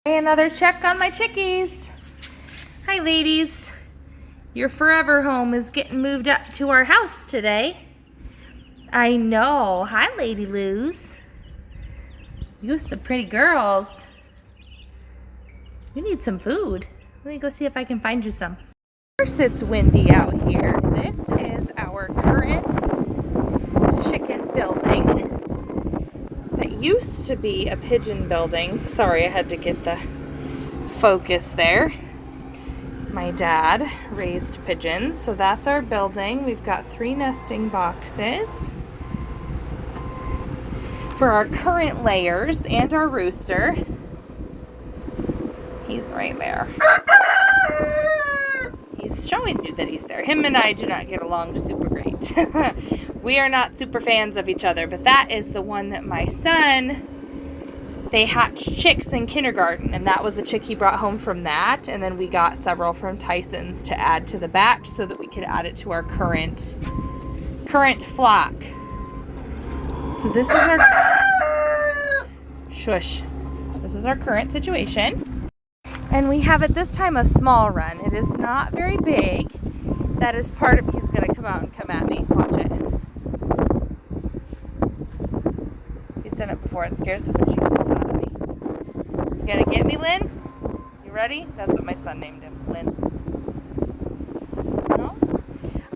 Another check on my chickies. Hi ladies. Your forever home is getting moved up to our house today. I know. Hi Lady Luz. You some pretty girls. You need some food. Let me go see if I can find you some. Of course it's windy out here. This is our current chicken building. That used to be a pigeon building. Sorry, I had to get the focus there. My dad raised pigeons, so that's our building. We've got 3 nesting boxes for our current layers and our rooster. He's right there. He's showing you that he's there. Him and I do not get along super great. We are not super fans of each other, but that is the one that my son, they hatched chicks in kindergarten, and that was the chick he brought home from that, and then we got several from Tyson's to add to the batch so that we could add it to our current flock. So this is our, shush, this is our current situation. And we have at this time a small run. It is not very big. That is part of, he's gonna come out and come at me, watch it. He's done it before, it scares the bejesus out of me. You gonna get me, Lynn? You ready? That's what my son named him, Lynn. No?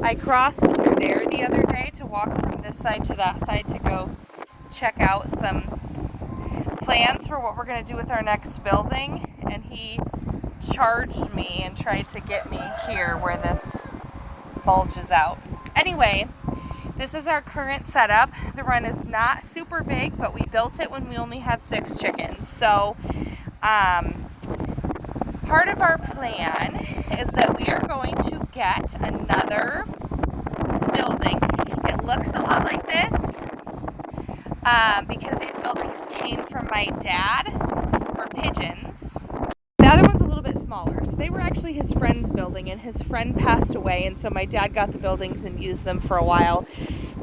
I crossed through there the other day to walk from this side to that side to go check out some plans for what we're gonna do with our next building, and he charged me and tried to get me here where this bulges out. Anyway, this is our current setup. The run is not super big, but we built it when we only had 6 chickens. So part of our plan is that we are going to get another building. It looks a lot like this because these buildings came from my dad for pigeons. The other one's a little bit smaller. So they were actually his friend's building, and his friend passed away, and so my dad got the buildings and used them for a while.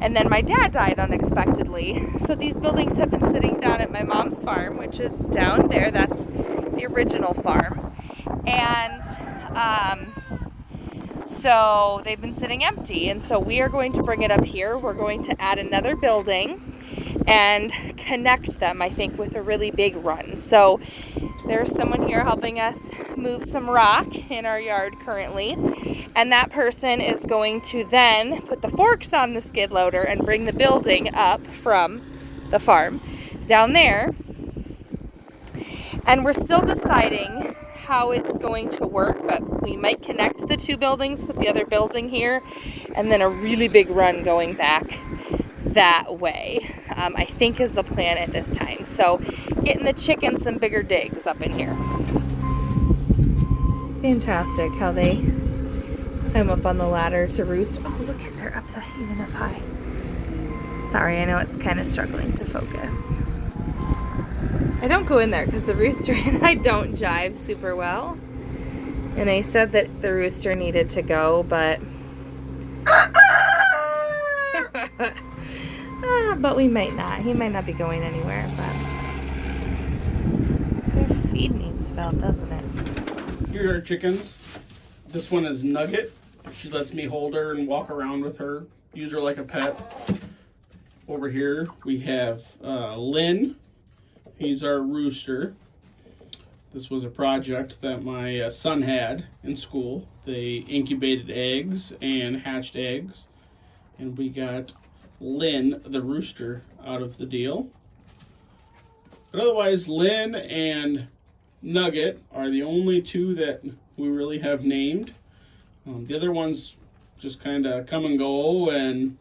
And then my dad died unexpectedly. So these buildings have been sitting down at my mom's farm, which is down there. That's the original farm. And so they've been sitting empty. And so we are going to bring it up here. We're going to add another building and connect them, I think, with a really big run. So there's someone here helping us move some rock in our yard currently, and that person is going to then put the forks on the skid loader and bring the building up from the farm down there. And we're still deciding how it's going to work, but we might connect the 2 buildings with the other building here, and then a really big run going back that way, I think is the plan at this time. So getting the chickens some bigger digs up in here. It's fantastic how they climb up on the ladder to roost. Oh, look at, they're even up high. Sorry, I know it's kind of struggling to focus. I don't go in there because the rooster and I don't jive super well. And I said that the rooster needed to go, but but we might not. He might not be going anywhere, but their feed needs filled, doesn't it? Here are our chickens. This one is Nugget. She lets me hold her and walk around with her, use her like a pet. Over here we have Lynn. He's our rooster. This was a project that my son had in school. They incubated eggs and hatched eggs, and we got Lynn, the rooster, out of the deal. But otherwise, Lynn and Nugget are the only 2 that we really have named. The other ones just kind of come and go, and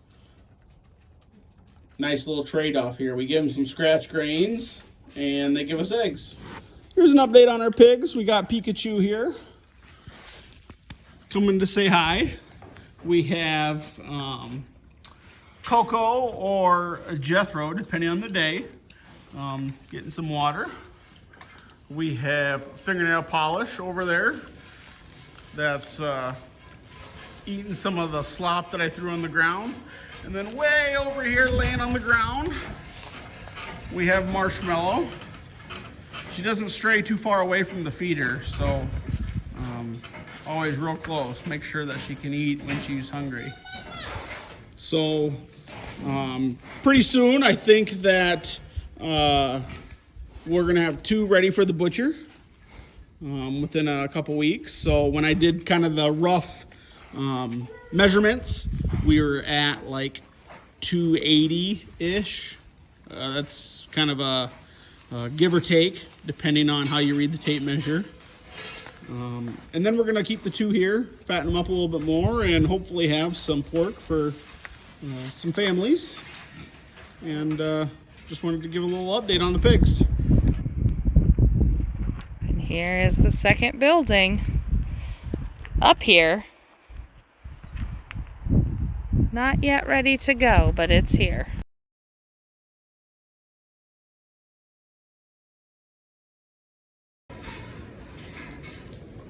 nice little trade-off here. We give them some scratch grains, and they give us eggs. Here's an update on our pigs. We got Pikachu here, coming to say hi. We have Coco or Jethro, depending on the day, getting some water. We have fingernail polish over there that's eating some of the slop that I threw on the ground. And then way over here laying on the ground, we have Marshmallow. She doesn't stray too far away from the feeder, so always real close. Make sure that she can eat when she's hungry. So pretty soon, I think that we're gonna have 2 ready for the butcher within a couple weeks. So when I did kind of the rough measurements, we were at like 280-ish. That's kind of a give or take, depending on how you read the tape measure. And then we're gonna keep the 2 here, fatten them up a little bit more, and hopefully have some pork for some families. And just wanted to give a little update on the pigs. And here is the second building. Up here. Not yet ready to go, but it's here.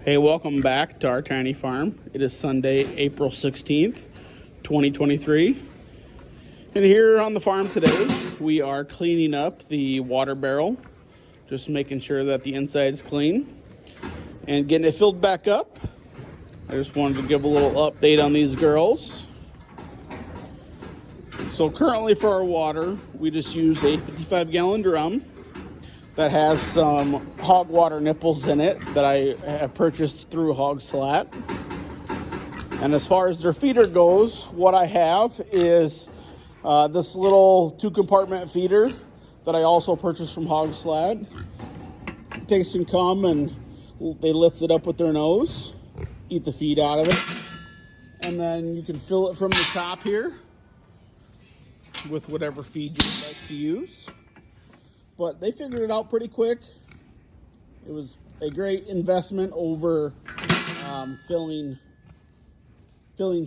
Hey, welcome back to our tiny farm. It is Sunday, April 16th, 2023. And here on the farm today, we are cleaning up the water barrel, just making sure that the inside's clean and getting it filled back up. I just wanted to give a little update on these girls. So currently for our water, we just use a 55-gallon drum that has some hog water nipples in it that I have purchased through Hog Slat. And as far as their feeder goes, what I have is this little 2-compartment feeder that I also purchased from Hog Slat. Pigs can come and they lift it up with their nose, eat the feed out of it, and then you can fill it from the top here with whatever feed you'd like to use. But they figured it out pretty quick. It was a great investment over filling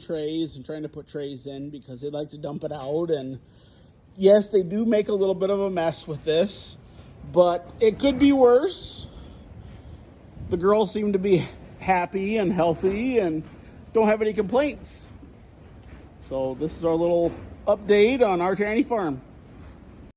trays and trying to put trays in, because they like to dump it out. And yes, they do make a little bit of a mess with this, but it could be worse. The girls seem to be happy and healthy and don't have any complaints. So this is our little update on our tiny farm.